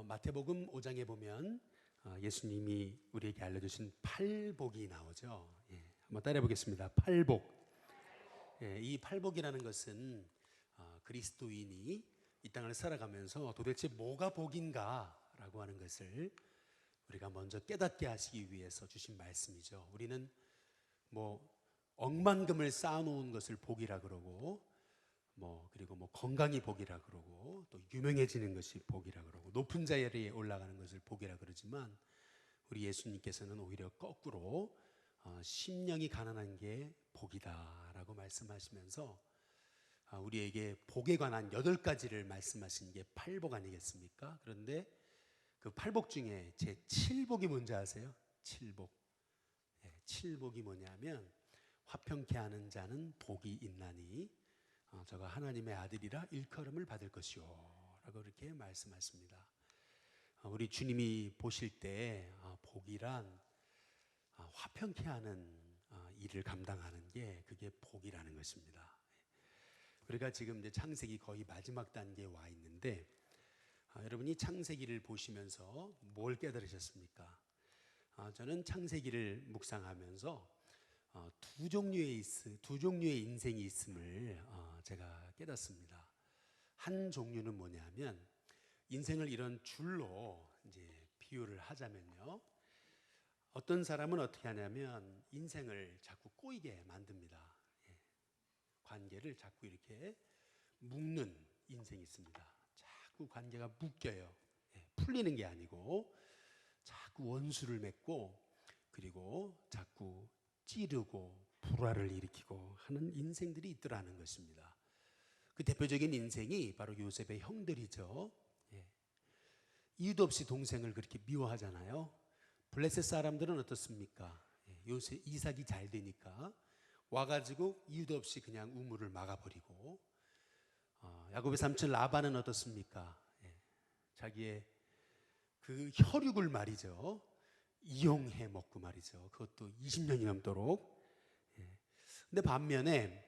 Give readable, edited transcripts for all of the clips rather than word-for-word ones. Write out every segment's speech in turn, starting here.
마태복음 5장에 보면 예수님이 우리에게 알려주신 팔복이 나오죠. 한번 따라해 보겠습니다. 팔복. 이 팔복이라는 것은 그리스도인이 이 땅을 살아가면서 도대체 뭐가 복인가라고 하는 것을 우리가 먼저 깨닫게 하시기 위해서 주신 말씀이죠. 우리는 억만금을 쌓아놓은 것을 복이라 그러고 그리고 건강이 복이라 그러고 또 유명해지는 것이 복이라 그러고 높은 자리에 올라가는 것을 복이라 그러지만 우리 예수님께서는 오히려 거꾸로 심령이 가난한 게 복이다라고 말씀하시면서 우리에게 복에 관한 8가지를 말씀하신 게 팔복 아니겠습니까? 그런데 그 팔복 중에 제 7복이 뭔지 아세요? 7복. 7복이 뭐냐면 화평케 하는 자는 복이 있나니 저가 하나님의 아들이라 일컬음을 받을 것이요 라고 이렇게 말씀하십니다. 우리 주님이 보실 때 복이란 화평케 하는 일을 감당하는 게 그게 복이라는 것입니다. 우리가 지금 이제 창세기 거의 마지막 단계에 와 있는데 여러분이 창세기를 보시면서 뭘 깨달으셨습니까? 저는 창세기를 묵상하면서 두 종류의 인생이 있음을 제가 깨닫습니다. 한 종류는 뭐냐면 인생을 이런 줄로 이제 비유를 하자면요. 어떤 사람은 어떻게 하냐면 인생을 자꾸 꼬이게 만듭니다. 관계를 자꾸 이렇게 묶는 인생이 있습니다. 자꾸 관계가 묶여요. 풀리는 게 아니고 자꾸 원수를 맺고 그리고 자꾸 찌르고 불화를 일으키고 하는 인생들이 있더라는 것입니다. 그 대표적인 인생이 바로 요셉의 형들이죠. 이유도 없이 동생을 그렇게 미워하잖아요. 블레셋 사람들은 어떻습니까? 요셉 이삭이 잘 되니까 와가지고 이유도 없이 그냥 우물을 막아버리고 야곱의 삼촌 라반은 어떻습니까? 자기의 그 혈육을 말이죠. 이용해 먹고 말이죠. 그것도 20년이 넘도록. 근데 반면에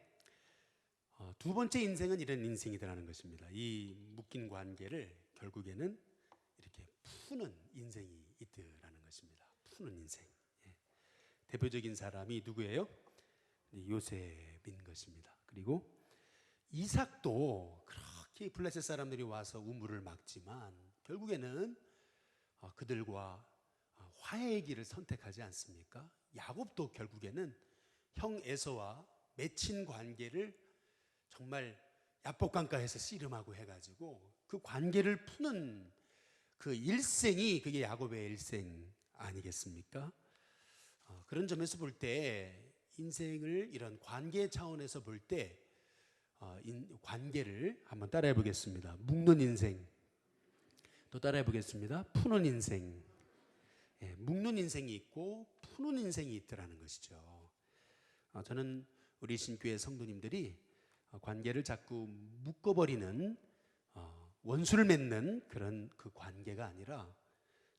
두 번째 인생은 이런 인생이라는 것입니다. 이 묶인 관계를 결국에는 이렇게 푸는 인생이 있더라는 것입니다. 푸는 인생. 대표적인 사람이 누구예요? 요셉인 것입니다. 그리고 이삭도 그렇게 블레셋 사람들이 와서 우물을 막지만 결국에는 그들과 화해의 길을 선택하지 않습니까? 야곱도 결국에는 형 에서와 맺힌 관계를 정말 야복강가해서 씨름하고 해가지고 그 관계를 푸는 그 일생이 그게 야곱의 일생 아니겠습니까? 그런 점에서 볼 때 인생을 이런 관계 차원에서 볼 때 관계를 한번 따라해 보겠습니다. 묶는 인생, 또 따라해 보겠습니다. 푸는 인생. 묶는 인생이 있고 푸는 인생이 있더라는 것이죠. 저는 우리 신교회 성도님들이 관계를 자꾸 묶어버리는 원수를 맺는 그런 그 관계가 아니라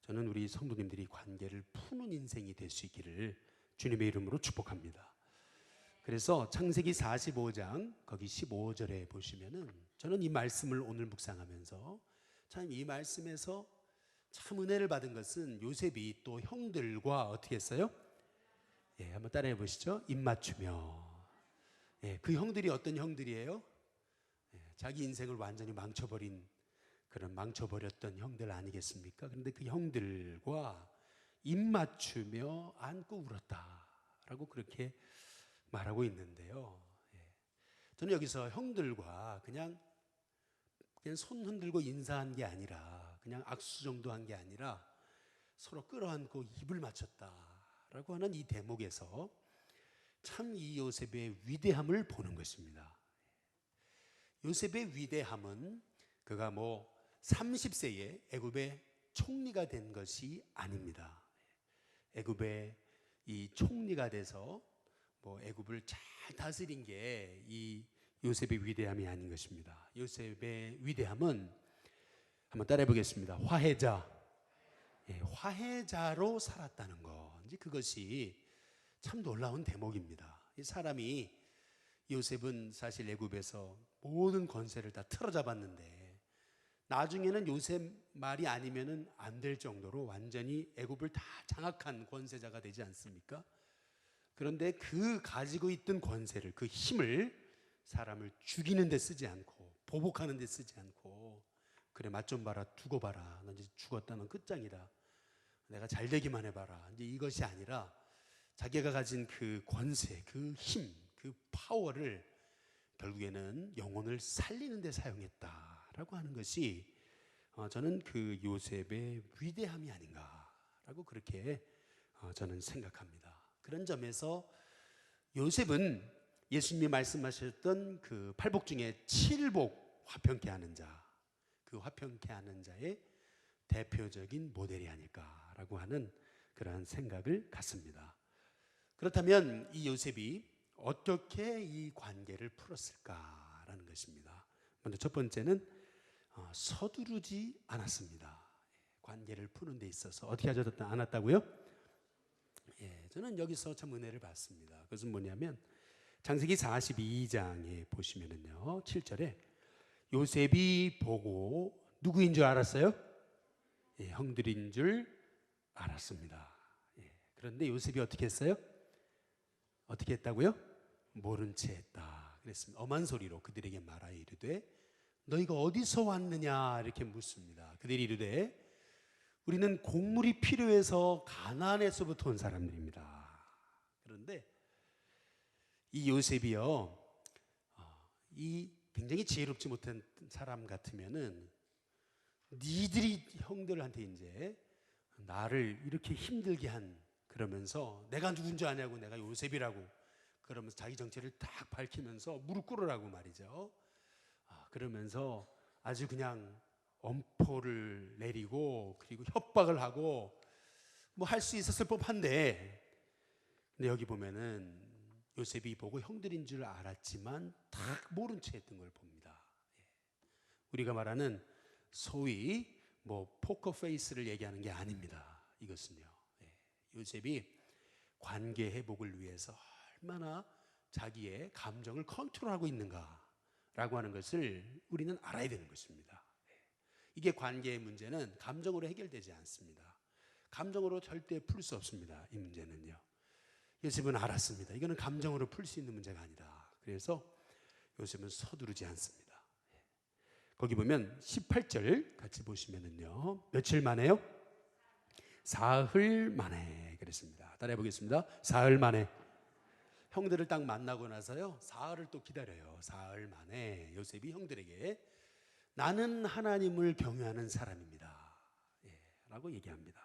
저는 우리 성도님들이 관계를 푸는 인생이 될 수 있기를 주님의 이름으로 축복합니다. 그래서 창세기 45장 거기 15절에 보시면은 저는 이 말씀을 오늘 묵상하면서 참 이 말씀에서 참 은혜를 받은 것은 요셉이 또 형들과 어떻게 했어요? 한번 따라해 보시죠. 입맞추며. 그 형들이 어떤 형들이에요? 자기 인생을 완전히 망쳐버렸던 형들 아니겠습니까? 그런데 그 형들과 입맞추며 안고 울었다라고 그렇게 말하고 있는데요. 저는 여기서 형들과 그냥 손 흔들고 인사한 게 아니라 그냥 악수 정도 한 게 아니라 서로 끌어안고 입을 맞췄다라고 하는 이 대목에서 참 이 요셉의 위대함을 보는 것입니다. 요셉의 위대함은 그가 30세에 애굽의 총리가 된 것이 아닙니다. 애굽의 이 총리가 돼서 애굽을 잘 다스린 게 이 요셉의 위대함이 아닌 것입니다. 요셉의 위대함은 한번 따라해 보겠습니다. 화해자. 화해자로 살았다는 것. 이제 그것이 참 놀라운 대목입니다. 이 사람이 요셉은 사실 애굽에서 모든 권세를 다 틀어잡았는데 나중에는 요셉 말이 아니면은 안 될 정도로 완전히 애굽을 다 장악한 권세자가 되지 않습니까? 그런데 그 가지고 있던 권세를, 그 힘을 사람을 죽이는 데 쓰지 않고 보복하는 데 쓰지 않고, 그래 맛 좀 봐라, 두고 봐라, 너 이제 죽었다, 넌 끝장이다, 내가 잘 되기만 해봐라, 이제 이것이 아니라 자기가 가진 그 권세, 그 힘, 그 파워를 결국에는 영혼을 살리는 데 사용했다라고 하는 것이 저는 그 요셉의 위대함이 아닌가라고 그렇게 저는 생각합니다. 그런 점에서 요셉은 예수님이 말씀하셨던 그 팔복 중에 7복 화평케 하는 자, 그 화평케 하는 자의 대표적인 모델이 아닐까라고 하는 그러한 생각을 갖습니다. 그렇다면 이 요셉이 어떻게 이 관계를 풀었을까라는 것입니다. 먼저 첫 번째는 서두르지 않았습니다. 관계를 푸는 데 있어서 어떻게 하지 않았다고요? 저는 여기서 참 은혜를 받습니다. 그것은 뭐냐면 창세기 42장에 보시면은요, 7절에 요셉이 보고 누구인 줄 알았어요? 형들인 줄 알았습니다. 그런데 요셉이 어떻게 했어요? 어떻게 했다고요? 모른 채 했다 그랬습니다. 엄한 소리로 그들에게 말하여 이르되 너희가 어디서 왔느냐 이렇게 묻습니다. 그들이 이르되 우리는 곡물이 필요해서 가나안에서부터 온 사람들입니다. 그런데 이 요셉이요, 이 굉장히 지혜롭지 못한 사람 같으면은 니들이 형들한테 이제 나를 이렇게 힘들게 한, 그러면서 내가 누군지 아냐고, 내가 요셉이라고 그러면서 자기 정체를 딱 밝히면서 무릎 꿇으라고 말이죠. 그러면서 아주 그냥 엄포를 내리고 그리고 협박을 하고 뭐 할 수 있었을 법한데, 근데 여기 보면은 요셉이 보고 형들인 줄 알았지만 다 모른 채 했던 걸 봅니다. 우리가 말하는 소위 뭐 포커 페이스를 얘기하는 게 아닙니다. 이것은요, 요셉이 관계 회복을 위해서 얼마나 자기의 감정을 컨트롤하고 있는가라고 하는 것을 우리는 알아야 되는 것입니다. 이게 관계의 문제는 감정으로 해결되지 않습니다. 감정으로 절대 풀 수 없습니다. 이 문제는요. 요셉은 알았습니다. 이거는 감정으로 풀 수 있는 문제가 아니다. 그래서 요셉은 서두르지 않습니다. 거기 보면 18절 같이 보시면은요, 며칠 만에요? 사흘 만에 그랬습니다. 따라해 보겠습니다. 사흘 만에. 형들을 딱 만나고 나서요, 사흘을 또 기다려요. 사흘 만에 요셉이 형들에게 나는 하나님을 경외하는 사람입니다, 라고 얘기합니다.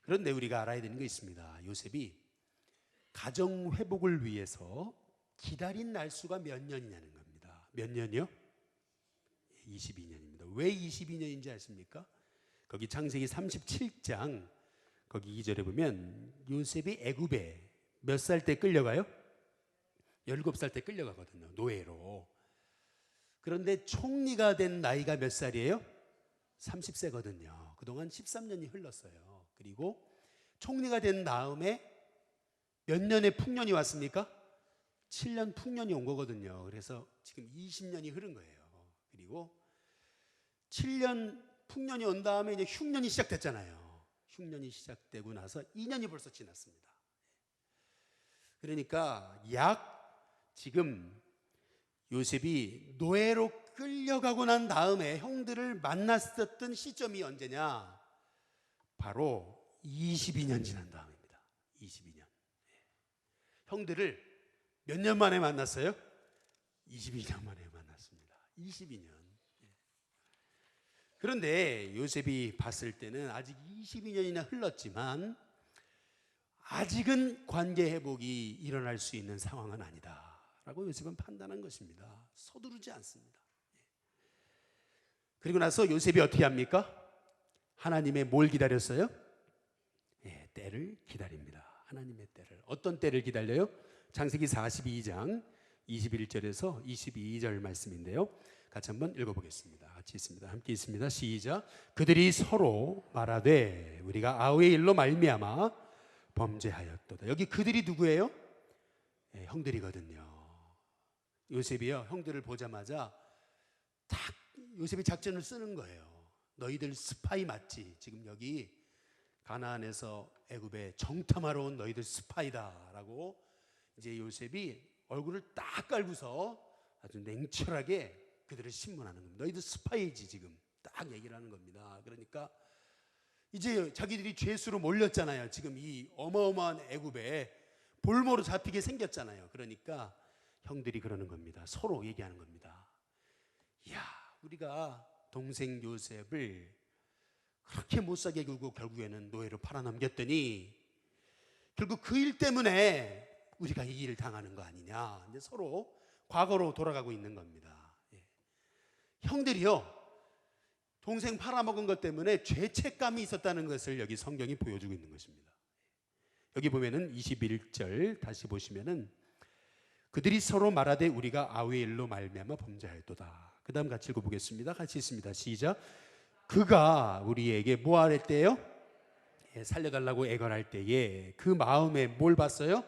그런데 우리가 알아야 되는 게 있습니다. 요셉이 가정 회복을 위해서 기다린 날수가 몇 년이냐는 겁니다. 몇 년이요? 22년입니다. 왜 22년인지 아십니까? 거기 창세기 37장 거기 2절에 보면 요셉이 애굽에 몇 살 때 끌려가요? 17살 때 끌려가거든요. 노예로. 그런데 총리가 된 나이가 몇 살이에요? 30세거든요. 그동안 13년이 흘렀어요. 그리고 총리가 된 다음에 몇 년의 풍년이 왔습니까? 7년 풍년이 온 거거든요. 그래서 지금 20년이 흐른 거예요. 그리고 7년 풍년이 온 다음에 이제 흉년이 시작됐잖아요. 흉년이 시작되고 나서 2년이 벌써 지났습니다. 그러니까 약 지금 요셉이 노예로 끌려가고 난 다음에 형들을 만났었던 시점이 언제냐? 바로 22년 지난 다음입니다. 22년. 형들을 몇 년 만에 만났어요? 22년 만에 만났습니다. 22년. 그런데 요셉이 봤을 때는 아직 22년이나 흘렀지만 아직은 관계 회복이 일어날 수 있는 상황은 아니다 라고 요셉은 판단한 것입니다. 서두르지 않습니다. 그리고 나서 요셉이 어떻게 합니까? 하나님의 뭘 기다렸어요? 때를 기다립니다. 하나님의 때를. 어떤 때를 기다려요? 창세기 42장 21절에서 22절 말씀인데요, 같이 한번 읽어보겠습니다. 같이 있습니다. 함께 있습니다. 시작. 그들이 서로 말하되 우리가 아우의 일로 말미암아 범죄하였도다. 여기 그들이 누구예요? 형들이거든요. 요셉이요, 형들을 보자마자 딱 요셉이 작전을 쓰는 거예요. 너희들 스파이 맞지? 지금 여기 가나안에서 애굽에 정탐하러 온 너희들 스파이다라고 이제 요셉이 얼굴을 딱 깔고서 아주 냉철하게 그들을 신문하는 겁니다. 너희들 스파이지 지금 딱 얘기를 하는 겁니다. 그러니까 이제 자기들이 죄수로 몰렸잖아요. 지금 이 어마어마한 애굽에 볼모로 잡히게 생겼잖아요. 그러니까 형들이 그러는 겁니다. 서로 얘기하는 겁니다. 야, 우리가 동생 요셉을 그렇게 못사게 굴고 결국에는 노예로 팔아넘겼더니 결국 그 일 때문에 우리가 이 일을 당하는 거 아니냐. 이제 서로 과거로 돌아가고 있는 겁니다. 예. 형들이요, 동생 팔아먹은 것 때문에 죄책감이 있었다는 것을 여기 성경이 보여주고 있는 것입니다. 여기 보면은 21절 다시 보시면은 그들이 서로 말하되 우리가 아우의 일로 말미암아 범죄하였도다. 그 다음 같이 읽어보겠습니다. 같이 있습니다. 시작. 그가 우리에게 뭐 하랬대요? 살려달라고 애걸할 때에 그 마음에 뭘 봤어요?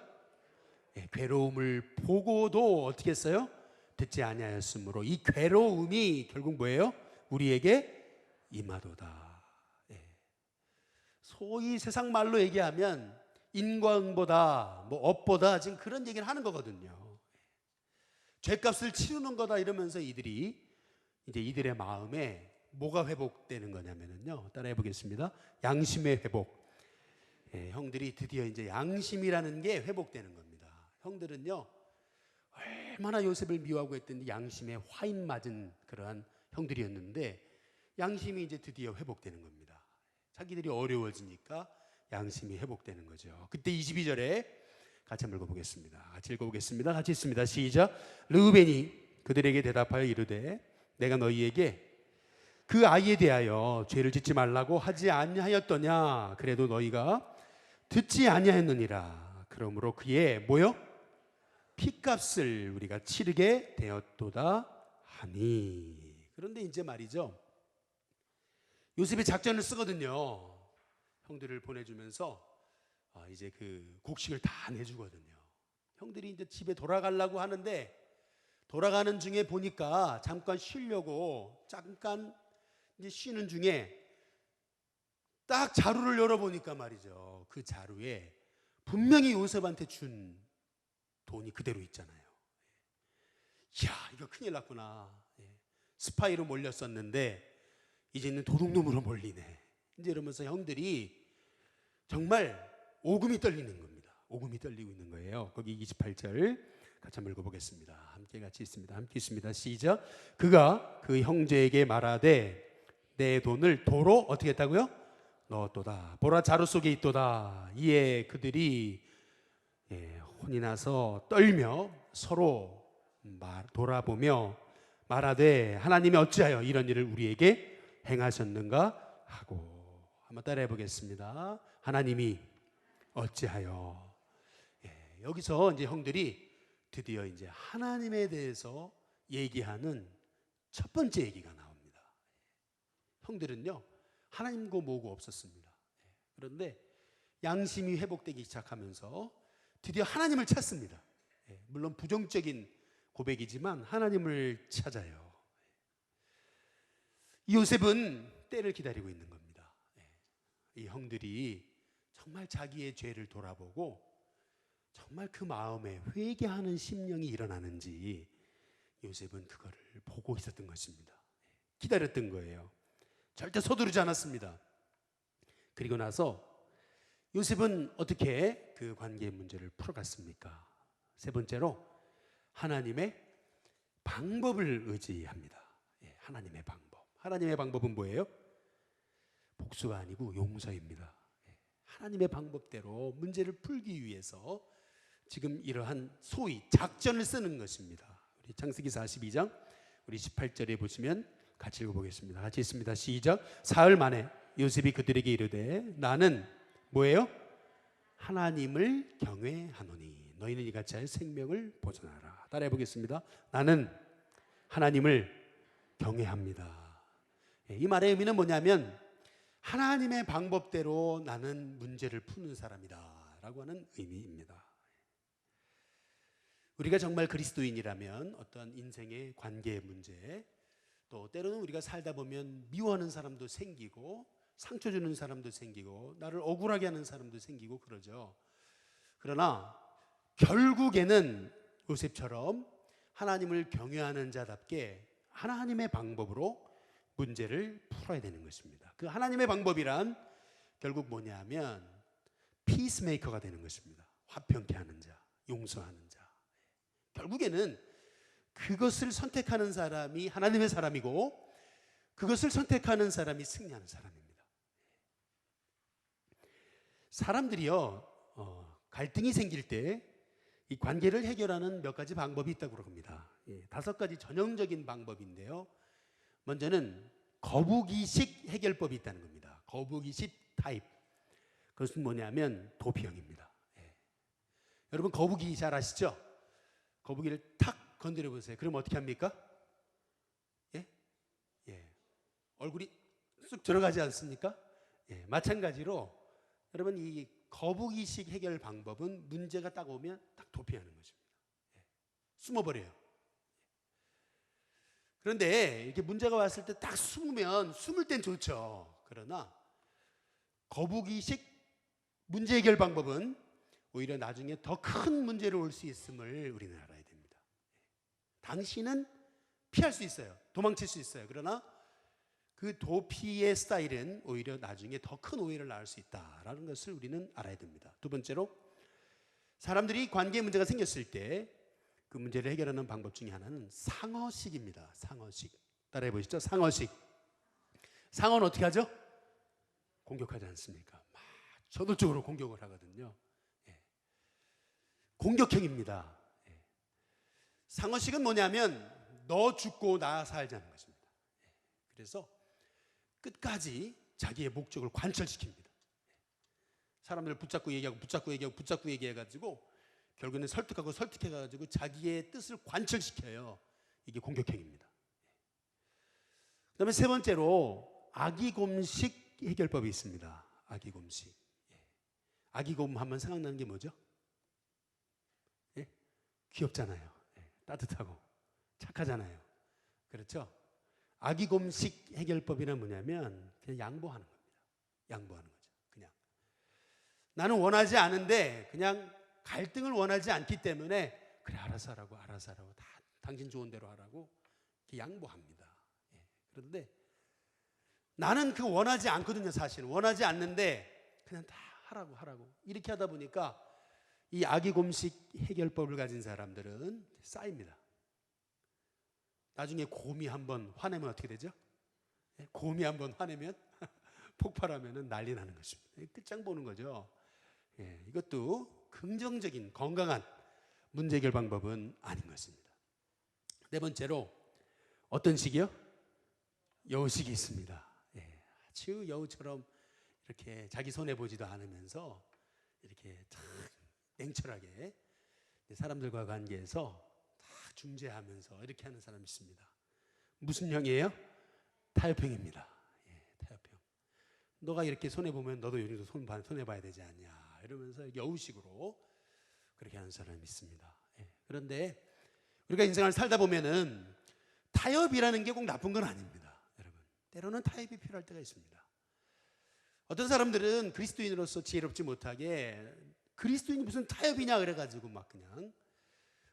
괴로움을 보고도 어떻게 했어요? 듣지 아니하였으므로 이 괴로움이 결국 뭐예요? 우리에게 임하도다. 소위 세상 말로 얘기하면 인과응보다 뭐 업보다 지금 그런 얘기를 하는 거거든요. 죄값을 치르는 거다 이러면서 이들이 이제 이들의 마음에 뭐가 회복되는 거냐면요. 따라해 보겠습니다. 양심의 회복. 형들이 드디어 이제 양심이라는 게 회복되는 겁니다. 형들은요, 얼마나 요셉을 미워하고 했더니 양심에 화인 맞은 그러한 형들이었는데 양심이 이제 드디어 회복되는 겁니다. 자기들이 어려워지니까 양심이 회복되는 거죠. 그때 22절에 같이 한번 읽어보겠습니다. 같이 읽어보겠습니다. 같이 있습니다. 시작. 르우벤이 그들에게 대답하여 이르되 내가 너희에게 그 아이에 대하여 죄를 짓지 말라고 하지 아니하였더냐. 그래도 너희가 듣지 아니하였느니라. 그러므로 그의 뭐요? 피값을 우리가 치르게 되었도다 하니. 그런데 이제 말이죠, 요셉이 작전을 쓰거든요. 형들을 보내주면서 이제 그 곡식을 다 내주거든요. 형들이 이제 집에 돌아가려고 하는데 돌아가는 중에 보니까 잠깐 쉬려고 잠깐 이제 쉬는 중에 딱 자루를 열어보니까 말이죠, 그 자루에 분명히 요셉한테 준 돈이 그대로 있잖아요. 이야, 이거 큰일 났구나. 스파이로 몰렸었는데 이제는 도둑놈으로 몰리네. 이제 이러면서 형들이 정말 오금이 떨리는 겁니다. 오금이 떨리고 있는 거예요. 거기 28절 같이 한번 읽어보겠습니다. 함께 같이 있습니다. 함께 있습니다. 시작. 그가 그 형제에게 말하되 내 돈을 도로 어떻게 했다고요? 넣었도다. 보라, 자루 속에 있도다. 이에 그들이 혼이 나서 떨며 서로 돌아보며 말하되 하나님이 어찌하여 이런 일을 우리에게 행하셨는가 하고. 한번 따라해 보겠습니다. 하나님이 어찌하여. 여기서 이제 형들이 드디어 이제 하나님에 대해서 얘기하는 첫 번째 얘기가 나옵니다. 형들은요, 하나님고 뭐고 없었습니다. 그런데 양심이 회복되기 시작하면서 드디어 하나님을 찾습니다. 물론 부정적인 고백이지만 하나님을 찾아요. 요셉은 때를 기다리고 있는 겁니다. 이 형들이 정말 자기의 죄를 돌아보고 정말 그 마음에 회개하는 심령이 일어나는지 요셉은 그거를 보고 있었던 것입니다. 기다렸던 거예요. 절대 서두르지 않았습니다. 그리고 나서 요셉은 어떻게 그 관계의 문제를 풀어갔습니까? 세 번째로 하나님의 방법을 의지합니다. 하나님의 방법. 하나님의 방법은 뭐예요? 복수가 아니고 용서입니다. 하나님의 방법대로 문제를 풀기 위해서 지금 이러한 소위 작전을 쓰는 것입니다. 우리 창세기 42장 우리 18절에 보시면 같이 읽어보겠습니다. 같이 있습니다. 시작. 사흘 만에 요셉이 그들에게 이르되 나는 뭐예요? 하나님을 경외하노니 너희는 이같이 하여 생명을 보존하라. 따라해 보겠습니다. 나는 하나님을 경외합니다. 이 말의 의미는 뭐냐면 하나님의 방법대로 나는 문제를 푸는 사람이다 라고 하는 의미입니다. 우리가 정말 그리스도인이라면 어떠한 인생의 관계의 문제, 또 때로는 우리가 살다 보면 미워하는 사람도 생기고 상처 주는 사람도 생기고 나를 억울하게 하는 사람도 생기고 그러죠. 그러나 결국에는 요셉처럼 하나님을 경외하는 자답게 하나님의 방법으로 문제를 풀어야 되는 것입니다. 그 하나님의 방법이란 결국 뭐냐면 피스메이커가 되는 것입니다. 화평케 하는 자, 용서하는 자. 결국에는 그것을 선택하는 사람이 하나님의 사람이고 그것을 선택하는 사람이 승리하는 사람입니다. 사람들이요 갈등이 생길 때 이 관계를 해결하는 몇 가지 방법이 있다고 합니다. 5가지 전형적인 방법인데요. 먼저는 거북이식 해결법이 있다는 겁니다. 거북이식 타입. 그것은 뭐냐면 도피형입니다. 여러분 거북이 잘 아시죠? 거북이를 탁 건드려 보세요. 그럼 어떻게 합니까? 얼굴이 쑥 들어가지 않습니까? 마찬가지로 여러분 이 거북이식 해결 방법은 문제가 딱 오면 딱 도피하는 것입니다. 숨어버려요. 그런데 이렇게 문제가 왔을 때 딱 숨을 땐 좋죠. 그러나 거북이식 문제 해결 방법은 오히려 나중에 더 큰 문제로 올 수 있음을 우리는 알아야 됩니다. 당신은 피할 수 있어요. 도망칠 수 있어요. 그러나 그 도피의 스타일은 오히려 나중에 더 큰 오해를 낳을 수 있다라는 것을 우리는 알아야 됩니다. 두 번째로 사람들이 관계 문제가 생겼을 때 그 문제를 해결하는 방법 중에 하나는 상어식입니다. 상어식. 따라해 보시죠. 상어식. 상어는 어떻게 하죠? 공격하지 않습니까? 막 저돌적으로 공격을 하거든요. 공격형입니다. 상어식은 뭐냐면 너 죽고 나 살자는 것입니다. 그래서 끝까지 자기의 목적을 관철시킵니다. 사람들을 붙잡고 얘기해가지고 결국에는 설득해가지고 자기의 뜻을 관철시켜요. 이게 공격형입니다. 그 다음에 세 번째로 아기곰식 해결법이 있습니다. 아기곰식. 아기곰 하면 생각나는 게 뭐죠? 귀엽잖아요. 따뜻하고 착하잖아요. 그렇죠? 아기곰식 해결법이란 뭐냐면 그냥 양보하는 겁니다. 양보하는 거죠. 그냥 나는 원하지 않은데 그냥 갈등을 원하지 않기 때문에 그래 알아서 하라고 다 당신 좋은 대로 하라고 이렇게 양보합니다. 그런데 나는 그 원하지 않거든요. 사실은 원하지 않는데 그냥 다 하라고 이렇게 하다 보니까 이 아기곰식 해결법을 가진 사람들은 쌓입니다. 나중에 곰이 한번 화내면 어떻게 되죠? 곰이 한번 화내면 폭발하면 난리 나는 것입니다. 끝장 보는 거죠. 이것도 긍정적인 건강한 문제 해결 방법은 아닌 것입니다. 네 번째로 어떤 식이요? 여우식이 있습니다. 아주 여우처럼 이렇게 자기 손해 보지도 않으면서 이렇게 참 냉철하게 사람들과 관계에서 다 중재하면서 이렇게 하는 사람이 있습니다. 무슨 형이에요? 타협형입니다. 타협형. 너가 이렇게 손해 보면 너도 요즘도 손해 봐야 되지 않냐 이러면서 여우식으로 그렇게 하는 사람이 있습니다. 그런데 우리가 인생을 살다 보면은 타협이라는 게 꼭 나쁜 건 아닙니다. 여러분 때로는 타협이 필요할 때가 있습니다. 어떤 사람들은 그리스도인으로서 지혜롭지 못하게 그리스도인이 무슨 타협이냐 그래가지고 막 그냥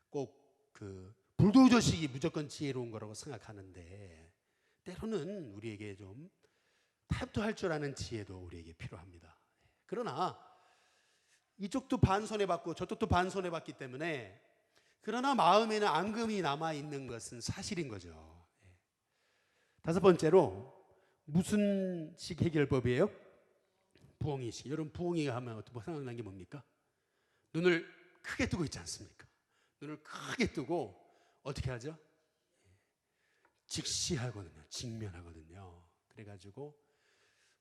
꼭 그 불도저식이 무조건 지혜로운 거라고 생각하는데 때로는 우리에게 좀 타협도 할 줄 아는 지혜도 우리에게 필요합니다. 그러나 이쪽도 반 손해받고 저쪽도 반 손해받기 때문에 그러나 마음에는 앙금이 남아있는 것은 사실인 거죠. 다섯 번째로 무슨 식 해결법이에요? 부엉이식. 여러분 부엉이가 하면 어떻게 생각나는 게 뭡니까? 눈을 크게 뜨고 있지 않습니까? 눈을 크게 뜨고 어떻게 하죠? 직시하거든요. 직면하거든요. 그래가지고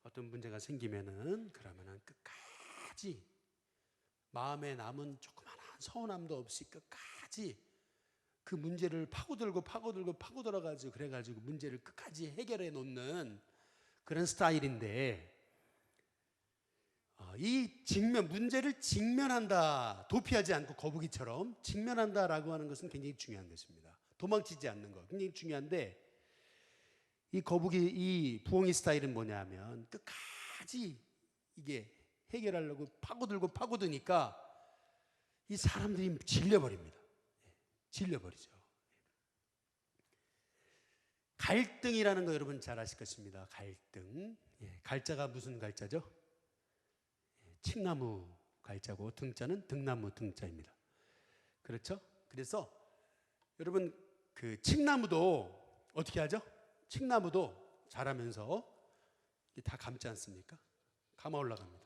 어떤 문제가 생기면은 그러면은 끝까지 마음에 남은 조그마한 서운함도 없이 끝까지 그 문제를 파고들어가지고 그래가지고 문제를 끝까지 해결해 놓는 그런 스타일인데 이 문제를 직면한다, 도피하지 않고 거북이처럼 직면한다라고 하는 것은 굉장히 중요한 것입니다. 도망치지 않는 것 굉장히 중요한데 이 거북이, 이 부엉이 스타일은 뭐냐면 끝까지 이게 해결하려고 파고들니까 이 사람들이 질려버립니다. 질려버리죠. 갈등이라는 거 여러분 잘 아실 것입니다. 갈등. 갈자가 무슨 갈자죠? 칡나무 갈자고 등자는 등나무 등자입니다. 그렇죠? 그래서 여러분 그 칡나무도 어떻게 하죠? 칡나무도 자라면서 다 감지 않습니까? 감아 올라갑니다.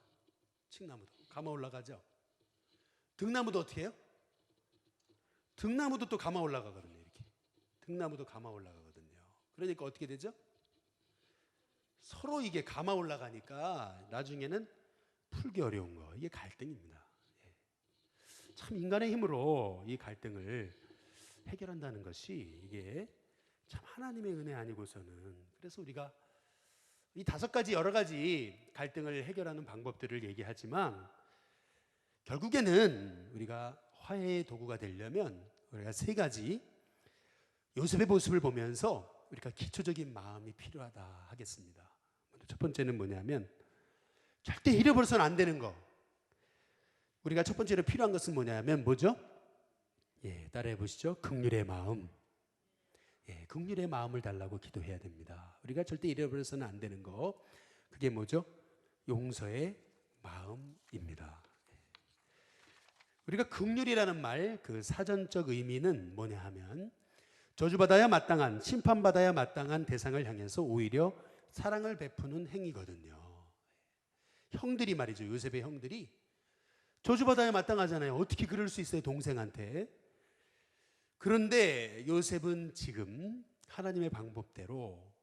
칡나무도 감아 올라가죠. 등나무도 어떻게 해요? 등나무도 또 감아 올라가거든요. 이렇게 등나무도 감아 올라가거든요. 그러니까 어떻게 되죠? 서로 이게 감아 올라가니까 나중에는 풀기 어려운 거, 이게 갈등입니다. 참 인간의 힘으로 이 갈등을 해결한다는 것이 이게 참 하나님의 은혜 아니고서는. 그래서 우리가 이 5가지 여러 가지 갈등을 해결하는 방법들을 얘기하지만 결국에는 우리가 화해의 도구가 되려면 우리가 3가지 요셉의 모습을 보면서 우리가 기초적인 마음이 필요하다 하겠습니다. 첫 번째는 뭐냐면 절대 잃어버려서는 안 되는 거. 우리가 첫 번째로 필요한 것은 뭐냐면 뭐죠? 따라해 보시죠. 긍휼의 마음. 긍휼의 마음을 달라고 기도해야 됩니다. 우리가 절대 잃어버려서는 안 되는 거. 그게 뭐죠? 용서의 마음입니다. 우리가 긍휼이라는 말, 그 사전적 의미는 뭐냐 하면 저주받아야 마땅한, 심판받아야 마땅한 대상을 향해서 오히려 사랑을 베푸는 행위거든요. 형들이 말이죠. 요셉의 형들이 저주받아야 마땅하잖아요. 어떻게 그럴 수 있어요, 동생한테. 그런데 요셉은 지금 하나님의 방법대로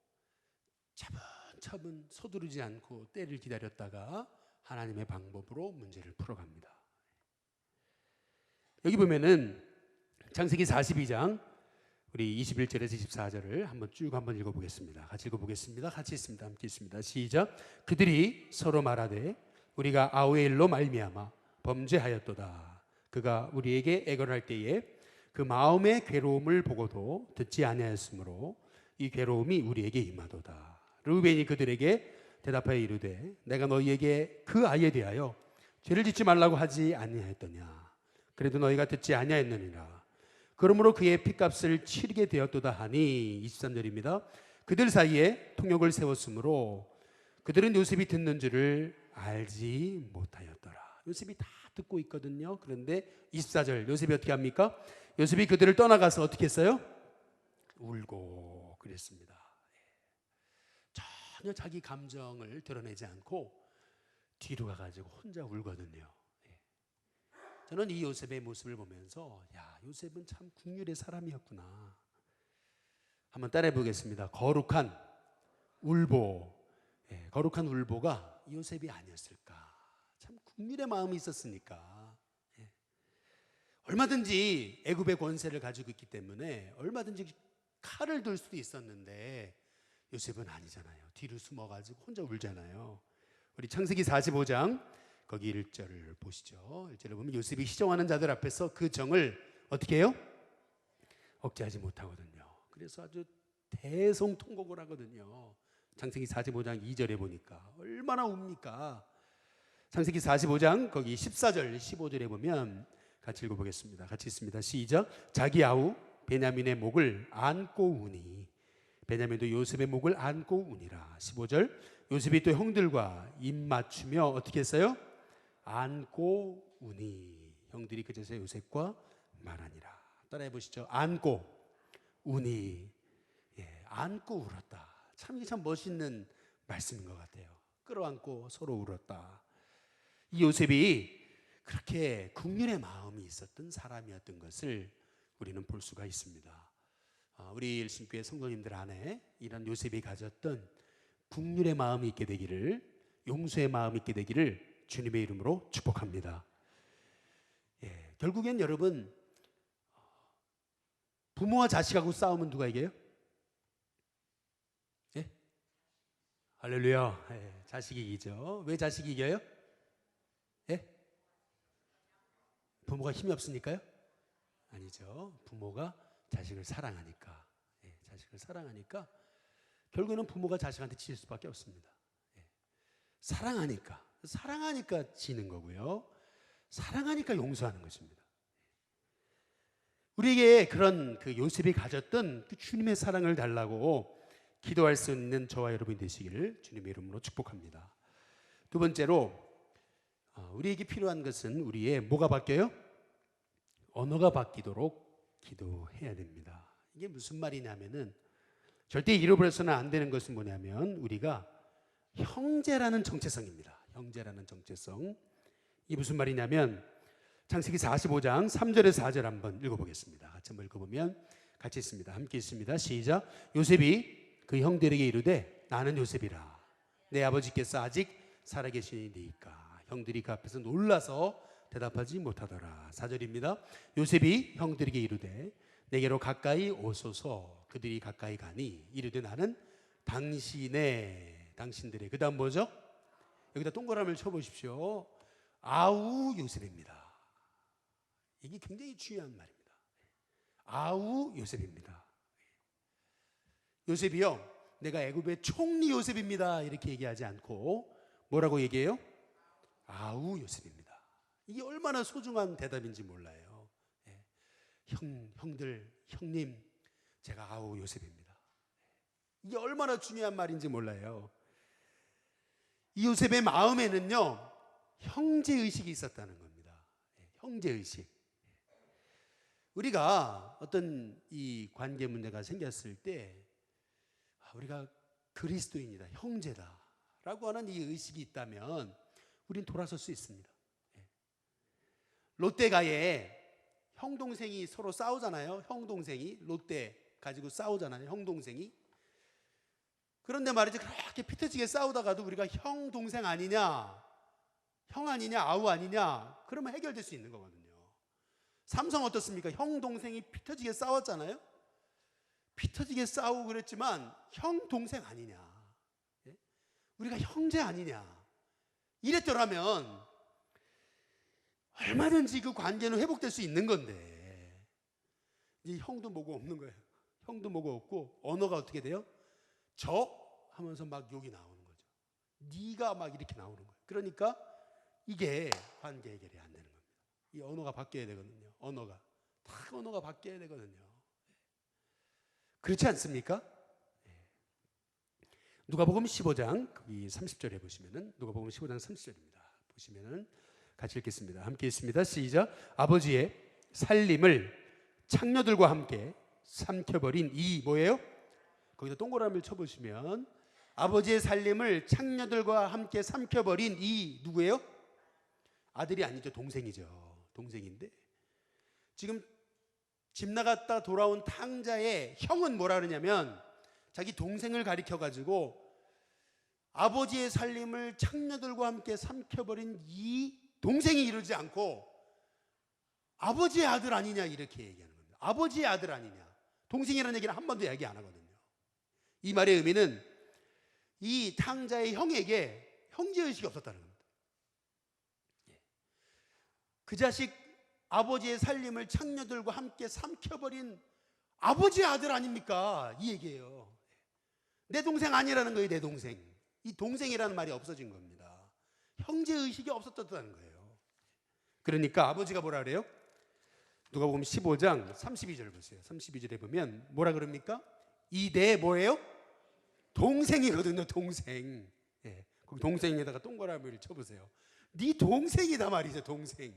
차분차분 서두르지 않고 때를 기다렸다가 하나님의 방법으로 문제를 풀어갑니다. 여기 보면은 창세기 42장 우리 21절에서 24절을 한번 읽어보겠습니다. 같이 읽어보겠습니다. 같이 있습니다. 함께 있습니다. 시작. 그들이 서로 말하되 우리가 아우의 일로 말미암아 범죄하였도다. 그가 우리에게 애걸할 때에 그 마음의 괴로움을 보고도 듣지 아니하였으므로 이 괴로움이 우리에게 임하도다. 르우벤이 그들에게 대답하여 이르되 내가 너희에게 그 아이에 대하여 죄를 짓지 말라고 하지 아니하였더냐. 그래도 너희가 듣지 아니하였느니라. 그러므로 그의 핏값을 치르게 되었도다 하니 23절입니다. 그들 사이에 통역을 세웠으므로 그들은 요셉이 듣는 줄을 알지 못하였더라. 요셉이 다 듣고 있거든요. 그런데 24절 요셉이 어떻게 합니까? 요셉이 그들을 떠나가서 어떻게 했어요? 울고 그랬습니다. 전혀 자기 감정을 드러내지 않고 뒤로 가가지고 혼자 울거든요. 저는 이 요셉의 모습을 보면서 야, 요셉은 참 긍휼의 사람이었구나. 한번 따라해 보겠습니다. 거룩한 울보. 거룩한 울보가 요셉이 아니었을까. 참 긍휼의 마음이 있었으니까. 얼마든지 애굽의 권세를 가지고 있기 때문에 얼마든지 칼을 들 수도 있었는데 요셉은 아니잖아요. 뒤로 숨어가지고 혼자 울잖아요. 우리 창세기 45장 거기 1절을 보시죠. 1절을 보면 요셉이 시정하는 자들 앞에서 그 정을 어떻게 해요? 억제하지 못하거든요. 그래서 아주 대성통곡을 하거든요. 창세기 45장 2절에 보니까 얼마나 웁니까? 창세기 45장 거기 14절 15절에 보면 같이 읽어보겠습니다. 같이 있습니다. 시작. 자기 아우 베냐민의 목을 안고 우니 베냐민도 요셉의 목을 안고 우니라. 15절 요셉이 또 형들과 입 맞추며 어떻게 했어요? 안고 우니. 형들이 그제서 요셉과 말하니라. 따라해 보시죠. 안고 우니. 안고 울었다. 참 이게 참 멋있는 말씀인 것 같아요. 끌어안고 서로 울었다. 이 요셉이 그렇게 긍휼의 마음이 있었던 사람이었던 것을 우리는 볼 수가 있습니다. 우리 일신교회 성도님들 안에 이런 요셉이 가졌던 긍휼의 마음이 있게 되기를, 용서의 마음이 있게 되기를 주님의 이름으로 축복합니다. 결국엔 여러분 부모와 자식하고 싸우면 누가 이겨요? 할렐루야. 자식이 이기죠. 왜 자식이 이겨요? 부모가 힘이 없으니까요? 아니죠. 부모가 자식을 사랑하니까. 자식을 사랑하니까 결국에는 부모가 자식한테 질 수밖에 없습니다. 사랑하니까 지는 거고요. 사랑하니까 용서하는 것입니다. 우리에게 그런 그 요셉이 가졌던 그 주님의 사랑을 달라고 기도할 수 있는 저와 여러분이 되시기를 주님의 이름으로 축복합니다. 두 번째로 우리에게 필요한 것은 우리의 뭐가 바뀌어요? 언어가 바뀌도록 기도해야 됩니다. 이게 무슨 말이냐면은 절대 잃어버려서는 안 되는 것은 뭐냐면 우리가 형제라는 정체성입니다. 형제라는 정체성. 이게 무슨 말이냐면 창세기 45장 3절에서 4절 한번 읽어보겠습니다. 같이 한번 읽어보면 같이 있습니다. 함께 있습니다. 시작. 요셉이 그 형들에게 이르되 나는 요셉이라. 내 아버지께서 아직 살아계시니까. 형들이 그 앞에서 놀라서 대답하지 못하더라. 4절입니다. 요셉이 형들에게 이르되 내게로 가까이 오소서. 그들이 가까이 가니 이르되 나는 당신들의 그 다음 뭐죠? 여기다 동그라미를 쳐보십시오. 아우 요셉입니다. 이게 굉장히 중요한 말입니다. 아우 요셉입니다. 요셉이요, 내가 애굽의 총리 요셉입니다 이렇게 얘기하지 않고 뭐라고 얘기해요? 아우 요셉입니다. 이게 얼마나 소중한 대답인지 몰라요. 형님 제가 아우 요셉입니다. 이게 얼마나 중요한 말인지 몰라요. 이 요셉의 마음에는요 형제의식이 있었다는 겁니다. 형제의식. 우리가 어떤 이 관계 문제가 생겼을 때 우리가 그리스도인이다, 형제다 라고 하는 이 의식이 있다면 우린 돌아설 수 있습니다. 롯데가에 형동생이 서로 싸우잖아요. 형동생이 롯데 가지고 싸우잖아요. 형동생이. 그런데 말이죠, 그렇게 피 터지게 싸우다가도 우리가 형 동생 아니냐, 형 아니냐, 아우 아니냐, 그러면 해결될 수 있는 거거든요. 삼성 어떻습니까? 형 동생이 피 터지게 싸웠잖아요. 피 터지게 싸우고 그랬지만 형 동생 아니냐, 우리가 형제 아니냐 이랬더라면 얼마든지 그 관계는 회복될 수 있는 건데, 이제 형도 뭐고 없는 거예요. 형도 뭐고 없고 언어가 어떻게 돼요? 저 하면서 막 욕이 나오는 거죠. 네가 막 이렇게 나오는 거예요. 그러니까 이게 관계 해결이 안 되는 겁니다. 이 언어가 바뀌어야 되거든요. 언어가 바뀌어야 되거든요. 그렇지 않습니까? 누가복음 15장 거기 30절에 보시면은, 누가복음 15장 30절입니다. 보시면은 같이 읽겠습니다. 함께 있습니다. 시작. 아버지의 살림을 창녀들과 함께 삼켜버린 이 뭐예요? 거기다 동그라미를 쳐보시면 아버지의 살림을 창녀들과 함께 삼켜버린 이 누구예요? 아들이 아니죠. 동생이죠. 동생인데 지금 집 나갔다 돌아온 탕자의 형은 뭐라 그러냐면 자기 동생을 가리켜가지고 아버지의 살림을 창녀들과 함께 삼켜버린 이 동생이 이러지 않고 아버지의 아들 아니냐 이렇게 얘기하는 겁니다. 아버지의 아들 아니냐. 동생이라는 얘기는 한 번도 얘기 안 하거든요. 이 말의 의미는 이 탕자의 형에게 형제의식이 없었다는 겁니다. 그 자식 아버지의 살림을 창녀들과 함께 삼켜버린 아버지의 아들 아닙니까? 이 얘기예요. 내 동생 아니라는 거예요. 내 동생. 이 동생이라는 말이 없어진 겁니다. 형제의식이 없었다는 거예요. 그러니까 아버지가 뭐라 그래요? 누가복음 15장 32절 보세요. 32절에 보면 뭐라 그럽니까? 이 내 뭐예요? 동생이거든요. 동생. 거기 동생에다가 동그라미를 쳐보세요. 네 동생이다 말이죠. 동생.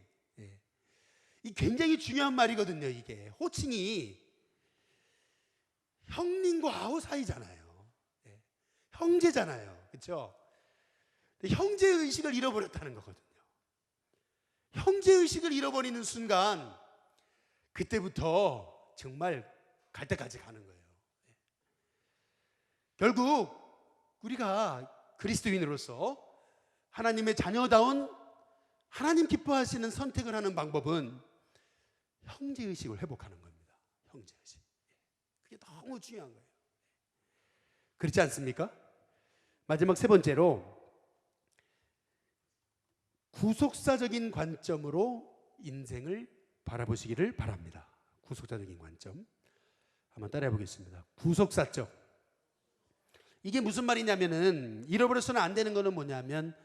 이 굉장히 중요한 말이거든요. 이게 호칭이 형님과 아우 사이잖아요. 형제잖아요. 그렇죠? 형제의식을 잃어버렸다는 거거든요. 형제의식을 잃어버리는 순간 그때부터 정말 갈 때까지 가는 거예요. 결국 우리가 그리스도인으로서 하나님의 자녀다운 하나님 기뻐하시는 선택을 하는 방법은 형제의식을 회복하는 겁니다. 형제의식. 그게 너무 중요한 거예요. 그렇지 않습니까? 마지막 세 번째로 구속사적인 관점으로 인생을 바라보시기를 바랍니다. 구속사적인 관점. 한번 따라해 보겠습니다. 구속사적. 이게 무슨 말이냐면은 잃어버려서는 안 되는 거는 뭐냐면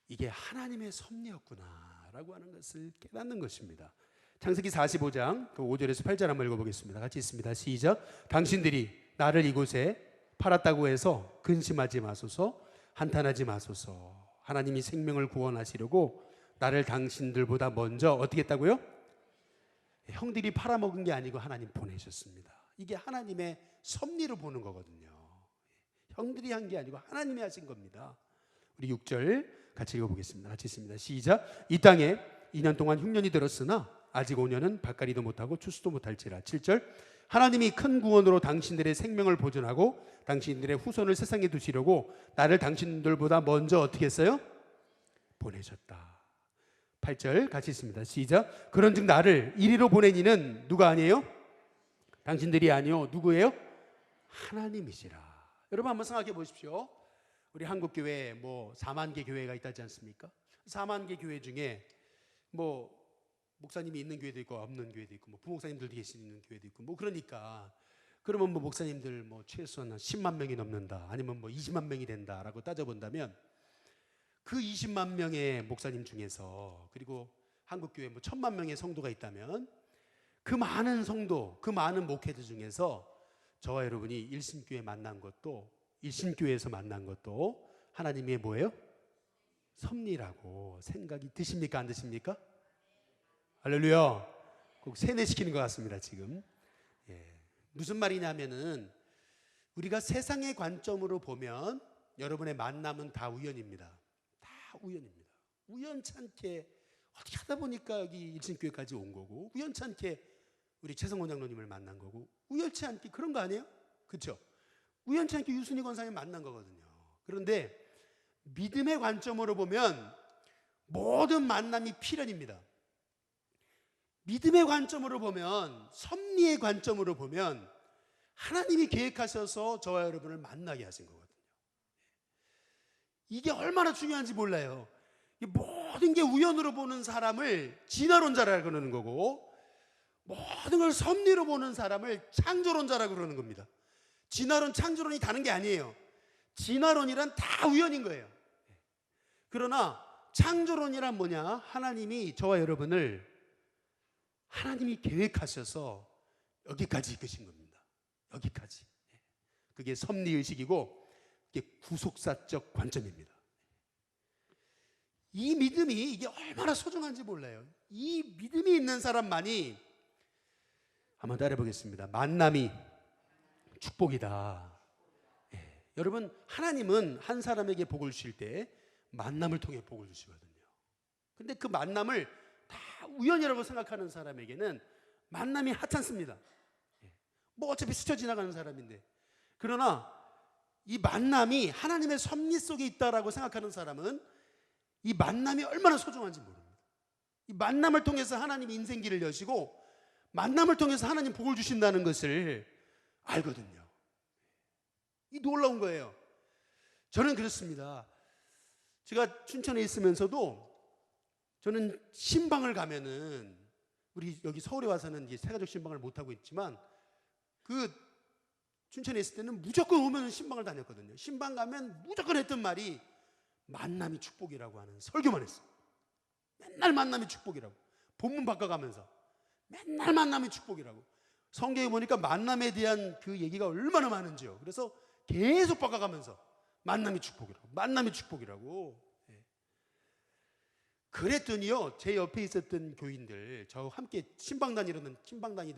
이게 하나님의 섭리였구나라고 하는 것을 깨닫는 것입니다. 창세기 45장 그 5절에서 8절 한번 읽어보겠습니다. 같이 있습니다. 시작. 당신들이 나를 이곳에 팔았다고 해서 근심하지 마소서, 한탄하지 마소서. 하나님이 생명을 구원하시려고 나를 당신들보다 먼저 어떻게 했다고요? 형들이 팔아먹은 게 아니고 하나님 보내셨습니다. 이게 하나님의 섭리로 보는 거거든요. 형들이 한 게 아니고 하나님이 하신 겁니다. 우리 6절 같이 읽어보겠습니다. 같이 있습니다. 시작. 이 땅에 2년 동안 흉년이 들었으나 아직 5년은 밭갈이도 못하고 추수도 못할지라. 7절. 하나님이 큰 구원으로 당신들의 생명을 보존하고 당신들의 후손을 세상에 두시려고 나를 당신들보다 먼저 어떻게 했어요? 보내셨다. 8절 같이 있습니다. 시작. 그런즉 나를 이리로 보낸 이는 누가 아니에요? 당신들이 아니요. 누구예요? 하나님이시라. 여러분 한번 생각해 보십시오. 우리 한국교회 뭐 4만 개 교회가 있다지 않습니까? 4만 개 교회 중에 뭐 목사님이 있는 교회도 있고 없는 교회도 있고 뭐 부목사님들도 계시는 교회도 있고 뭐 그러니까 그러면 뭐 목사님들 뭐 최소한 10만 명이 넘는다 아니면 뭐 20만 명이 된다라고 따져본다면 그 20만 명의 목사님 중에서 그리고 한국교회 뭐 1000만 명의 성도가 있다면 그 많은 성도 그 많은 목회들 중에서 저와 여러분이 일심교회 만난 것도 일심교회에서 만난 것도 하나님의 뭐예요? 섭리라고 생각이 드십니까 안 드십니까? 할렐루야. 꼭 세뇌시키는 것 같습니다 지금. 무슨 말이냐면은 우리가 세상의 관점으로 보면 여러분의 만남은 다 우연입니다. 다 우연입니다. 우연치 않게 어떻게 하다 보니까 여기 일신교회까지 온 거고 우연치 않게 우리 최성원 장로님을 만난 거고 우연치 않게 그런 거 아니에요? 그렇죠? 우연치 않게 유순희 권사님 만난 거거든요. 그런데 믿음의 관점으로 보면 모든 만남이 필연입니다. 믿음의 관점으로 보면 섭리의 관점으로 보면 하나님이 계획하셔서 저와 여러분을 만나게 하신 거거든요. 이게 얼마나 중요한지 몰라요. 모든 게 우연으로 보는 사람을 진화론자라고 그러는 거고 모든 걸 섭리로 보는 사람을 창조론자라고 그러는 겁니다. 진화론, 창조론이 다른 게 아니에요. 진화론이란 다 우연인 거예요. 그러나 창조론이란 뭐냐? 하나님이 저와 여러분을 하나님이 계획하셔서 여기까지 이끄신 겁니다. 여기까지. 그게 섭리의식이고 그게 구속사적 관점입니다. 이 믿음이 이게 얼마나 소중한지 몰라요. 이 믿음이 있는 사람만이 한번 따라해 보겠습니다. 만남이 축복이다. 여러분 하나님은 한 사람에게 복을 주실 때 만남을 통해 복을 주시거든요. 근데 그 만남을 다 우연이라고 생각하는 사람에게는 만남이 하찮습니다. 뭐 어차피 스쳐 지나가는 사람인데. 그러나 이 만남이 하나님의 섭리 속에 있다라고 생각하는 사람은 이 만남이 얼마나 소중한지 모릅니다. 이 만남을 통해서 하나님이 인생길을 여시고 만남을 통해서 하나님 복을 주신다는 것을 알거든요. 이 놀라운 거예요. 저는 그렇습니다. 제가 춘천에 있으면서도 저는 신방을 가면은 우리 여기 서울에 와서는 이제 세가족 신방을 못 하고 있지만 그 춘천에 있을 때는 무조건 오면 신방을 다녔거든요. 신방 가면 무조건 했던 말이 만남이 축복이라고 하는 설교만 했어요. 맨날 만남이 축복이라고. 본문 바꿔가면서 맨날 만남이 축복이라고. 성경에 보니까 만남에 대한 그 얘기가 얼마나 많은지요. 그래서 계속 바꿔가면서 만남이 축복이라고, 만남이 축복이라고. 그랬더니요, 제 옆에 있었던 교인들, 저 함께 신방 다니던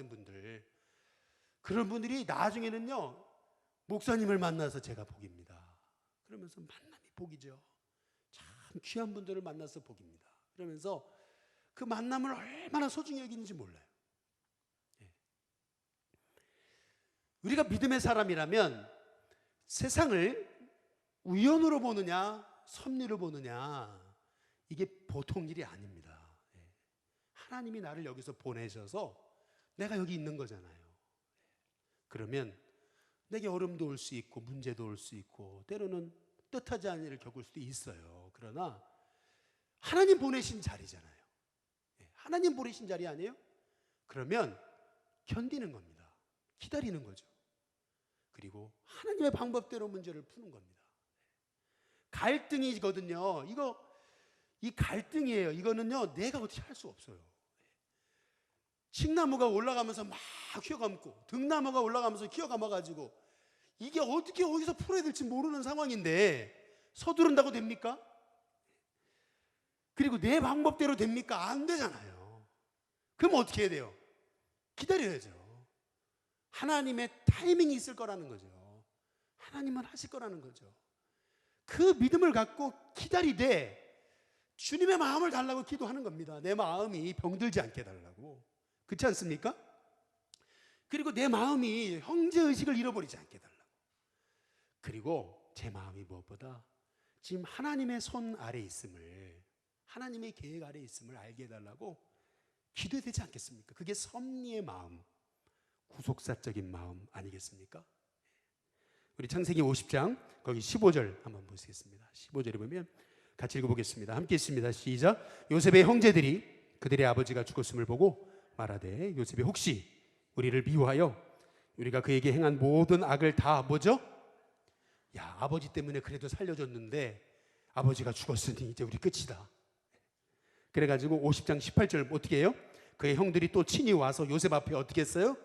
분들, 그런 분들이 나중에는요, 목사님을 만나서 제가 복입니다. 그러면서 만남이 복이죠. 참 귀한 분들을 만나서 복입니다. 그러면서 그 만남을 얼마나 소중히 여기는지 몰라요. 우리가 믿음의 사람이라면 세상을 우연으로 보느냐, 섭리로 보느냐, 이게 보통 일이 아닙니다. 하나님이 나를 여기서 보내셔서 내가 여기 있는 거잖아요. 그러면 내게 어려움도 올 수 있고 문제도 올 수 있고 때로는 뜻하지 않은 일을 겪을 수도 있어요. 그러나 하나님 보내신 자리잖아요. 하나님 보내신 자리 아니에요? 그러면 견디는 겁니다. 기다리는 거죠. 그리고 하나님의 방법대로 문제를 푸는 겁니다. 갈등이거든요. 이 갈등이에요. 이거는요, 내가 어떻게 할 수 없어요. 칡나무가 올라가면서 막 휘어감고 등나무가 올라가면서 휘어감아가지고 이게 어떻게 어디서 풀어야 될지 모르는 상황인데 서두른다고 됩니까? 그리고 내 방법대로 됩니까? 안 되잖아요. 그럼 어떻게 해야 돼요? 기다려야죠. 하나님의 타이밍이 있을 거라는 거죠. 하나님은 하실 거라는 거죠. 그 믿음을 갖고 기다리되 주님의 마음을 달라고 기도하는 겁니다. 내 마음이 병들지 않게 해달라고. 그렇지 않습니까? 그리고 내 마음이 형제의식을 잃어버리지 않게 해달라고. 그리고 제 마음이 무엇보다 지금 하나님의 손 아래 있음을, 하나님의 계획 아래 있음을 알게 해달라고 기도해야 되지 않겠습니까? 그게 섭리의 마음, 구속사적인 마음 아니겠습니까? 우리 창세기 50장 거기 15절 한번 보시겠습니다. 15절에 보면 같이 읽어보겠습니다. 함께 있습니다. 시작. 요셉의 형제들이 그들의 아버지가 죽었음을 보고 말하되 요셉이 혹시 우리를 미워하여 우리가 그에게 행한 모든 악을 다 뭐죠? 야, 아버지 때문에 그래도 살려줬는데 아버지가 죽었으니 이제 우리 끝이다. 그래가지고 50장 18절 어떻게 해요? 그의 형들이 또 친히 와서 요셉 앞에 어떻게 했어요?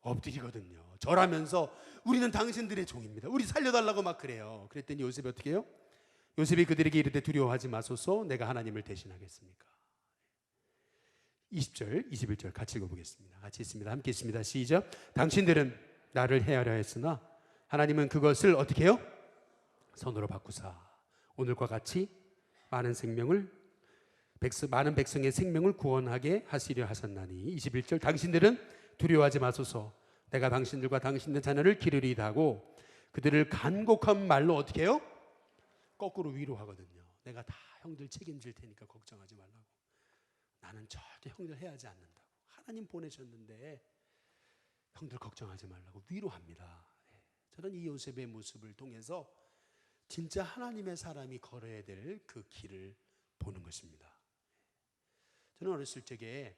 엎드리거든요. 절하면서 우리는 당신들의 종입니다. 우리 살려달라고 막 그래요. 그랬더니 요셉이 어떻게 해요? 요셉이 그들에게 이르되 두려워하지 마소서, 내가 하나님을 대신하겠습니까? 20절 21절 같이 읽어보겠습니다. 같이 있습니다. 함께 있습니다. 시작. 당신들은 나를 해하려 했으나 하나님은 그것을 어떻게 해요? 선으로 바꾸사 오늘과 같이 많은 백성의 생명을 구원하게 하시려 하셨나니. 21절 당신들은 두려워하지 마소서, 내가 당신들과 당신의 자녀를 기르리이다 하고 그들을 간곡한 말로 어떻게 해요? 거꾸로 위로하거든요. 내가 다 형들 책임질 테니까 걱정하지 말라고. 나는 절대 형들 해하지 않는다고. 하나님 보내셨는데 형들 걱정하지 말라고 위로합니다. 저는 이 요셉의 모습을 통해서 진짜 하나님의 사람이 걸어야 될 그 길을 보는 것입니다. 저는 어렸을 적에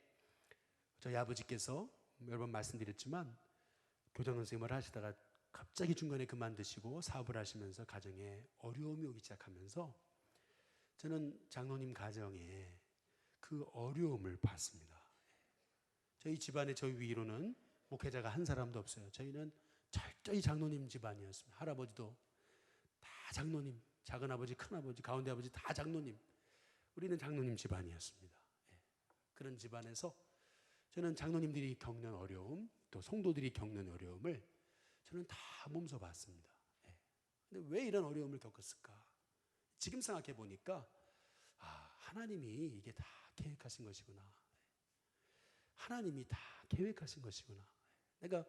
저희 아버지께서 여러 번 말씀드렸지만 교장 선생님을 하시다가 갑자기 중간에 그만두시고 사업을 하시면서 가정에 어려움이 오기 시작하면서 저는 장로님 가정에 그 어려움을 봤습니다. 저희 집안에 저희 위로는 목회자가 한 사람도 없어요. 저희는 철저히 장로님 집안이었습니다. 할아버지도 다 장로님, 작은아버지, 큰아버지, 가운데아버지 다 장로님. 우리는 장로님 집안이었습니다. 그런 집안에서 저는 장로님들이 겪는 어려움, 또 성도들이 겪는 어려움을 저는 다 몸소 봤습니다. 근데 왜 이런 어려움을 겪었을까? 지금 생각해 보니까 하나님이 이게 다 계획하신 것이구나. 하나님이 다 계획하신 것이구나. 내가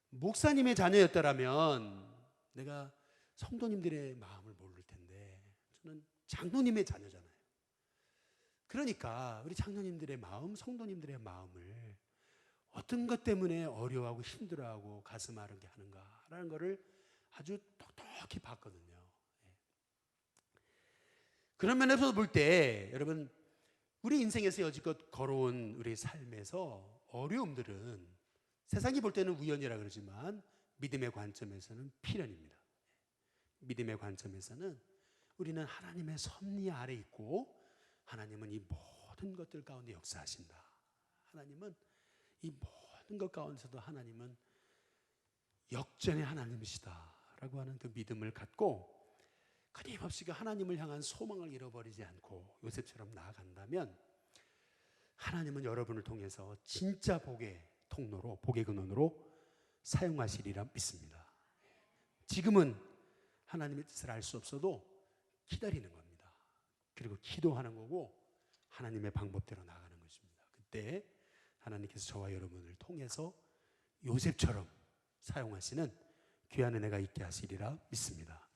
목사님의 자녀였더라면 내가 성도님들의 마음을 모를 텐데 저는 장로님의 자녀잖아요. 그러니까 우리 장로님들의 마음, 성도님들의 마음을 어떤 것 때문에 어려워하고 힘들어하고 가슴 아르게 하는가라는 것을 아주 똑똑히 봤거든요. 그런 면에서 볼 때 여러분, 우리 인생에서 여지껏 걸어온 우리 삶에서 어려움들은 세상이 볼 때는 우연이라 그러지만 믿음의 관점에서는 필연입니다. 믿음의 관점에서는 우리는 하나님의 섭리 아래 있고 하나님은 이 모든 것들 가운데 역사하신다. 하나님은 이 모든 것 가운데서도 하나님은 역전의 하나님이시다라고 하는 그 믿음을 갖고 끊임없이 그 하나님을 향한 소망을 잃어버리지 않고 요셉처럼 나아간다면 하나님은 여러분을 통해서 진짜 복의 통로로, 복의 근원으로 사용하시리라 믿습니다. 지금은 하나님의 뜻을 알 수 없어도 기다리는 겁니다. 그리고 기도하는 거고 하나님의 방법대로 나가는 것입니다. 그때 하나님께서 저와 여러분을 통해서 요셉처럼 사용하시는 귀한 은혜가 있게 하시리라 믿습니다.